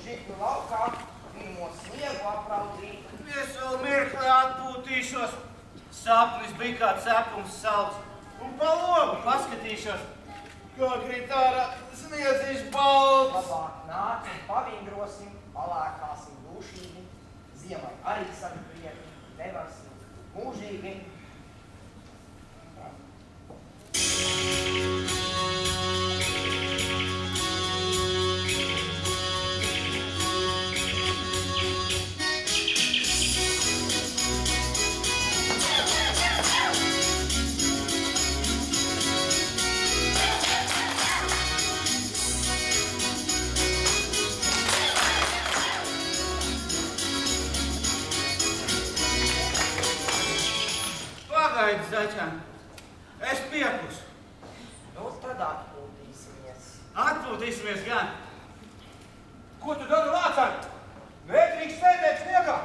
žiklu laukā, pirmo sniegu apraudzīt. Es vēl mirkli atpūtīšos. Sapnis bija kā cepums salds. Un pa logu paskatīšos, kā krīt ārā sniedziņš balts. Labāk nāc un pavingrosim, palēkāsim dušīgi. Ziemai arī savi prieki, nevarsim mūžīgi. Pagaidi, Zaķēn, es piekusu. Nu, tad atpūtīsimies. Atpūtīsimies gan. Ko tu dari, Lācēn? Nedrīkst sēdēt sniegā.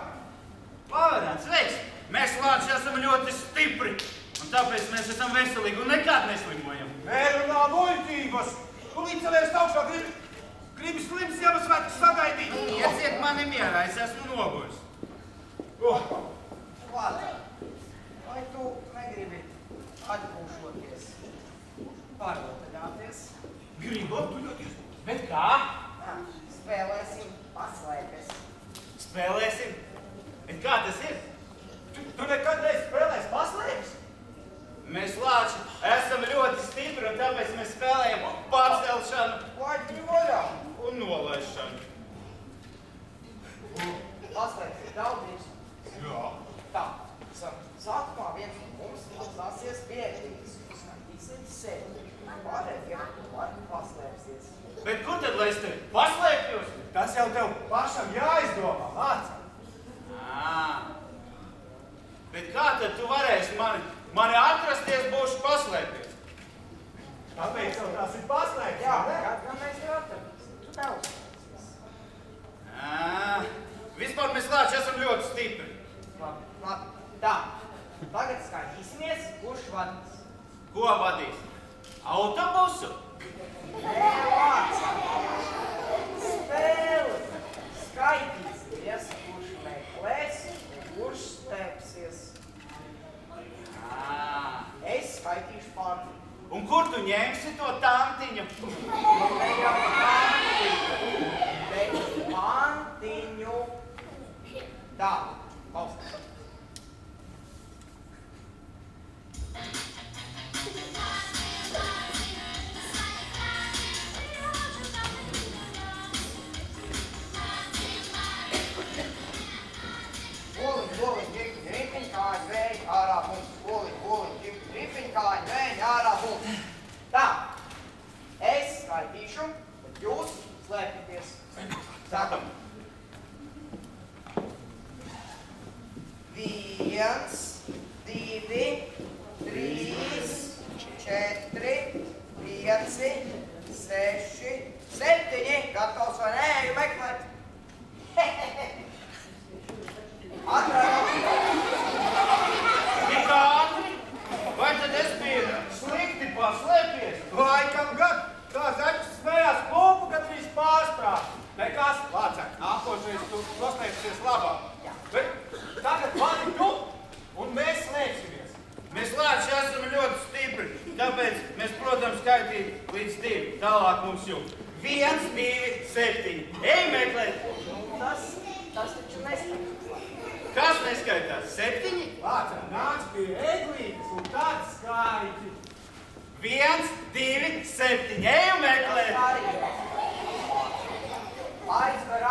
Pavadāts, veiks, mēs Lāči esam ļoti stipri, un tāpēc mēs esam veselīgi un nekad neslimojam. Nerunā muļķības. Tu līdz augšā gribi slims Ziemassvētkus sagaidīt. Ieciet mani mierā, es esmu nogurs. Lācēn, vai tu negribi atpūšoties, pārrotaļāties? Gribu atpūšoties. Bet kā? Spēlēsim paslēpes. Spēlēsim? Bet kā tas ir? Tu nekad neesi spēlējis paslēpes? Mēs Lāči esam ļoti stipri, un tāpēc mēs spēlējam pacelšanu Laid viņu vaļā. un nolaišanu. Paslēpes ir daudz. Jā. Tā, sākumā viens no mums atstāsies pie ēdības. Skaitīsim sevi. Pārējie var paslēpsies. Bet kur tad, lai es te paslēpjos? Tas jau tev pašam jāizdomā, Lācēn. Bet kā tad tu varēsi mani atrasties, būšu paslēpies? Tāpēc jau tās ir paslēpes. Jā, kā mēs jau atradīsim. Tu neuzstāsies. Vispār mēs Lāči esam ļoti stipri. Labi. Tā, tagad skaitīsimies, kurš vadīs. Ko vadīs? Autobusu? Nē, Lācēn. Spēli. Skaitīsimies, kurš meklēs un kurš stēpsies. Es skaitīšu pantiņu. Un kur tu ņemsi to tantiņu? Ne jau pantiņu, bet pantiņu. Tā, klausās. Oliņ, ģipti, dripiņ, kāņi, vēņi, ārā mums. Oliņ, ģipti, dripiņ, kāņi, vēņi, ārā mums. Tā, es skaitīšu, bet jūs slēpieties. Sākam. 1, 2, 3, 4, 5, 6, 7. Gatavs vai nē, jau meklēt? Tik ātri? Vai tad es biju slikti paslēpies? Laikam gad, tā Zaķis smējās pulpu, kad viņš pārstrāv. Nekas, Lācēn, nākošais tu noslēpsies labāk. Bet tagad vadi tu, un mēs slēpsimies. Mēs Lāči esam ļoti stipri, tāpēc mēs, protams, skaitīt līdz 2. Tālāk mums jūt. 1, 2, 7. Ej meklēt! Tas taču neskaitās. Kas neskaitās? 7? Lācēn, nāc pie eglītes un tad skaiti. 1, 2, 7. Ej meklēt! Aizver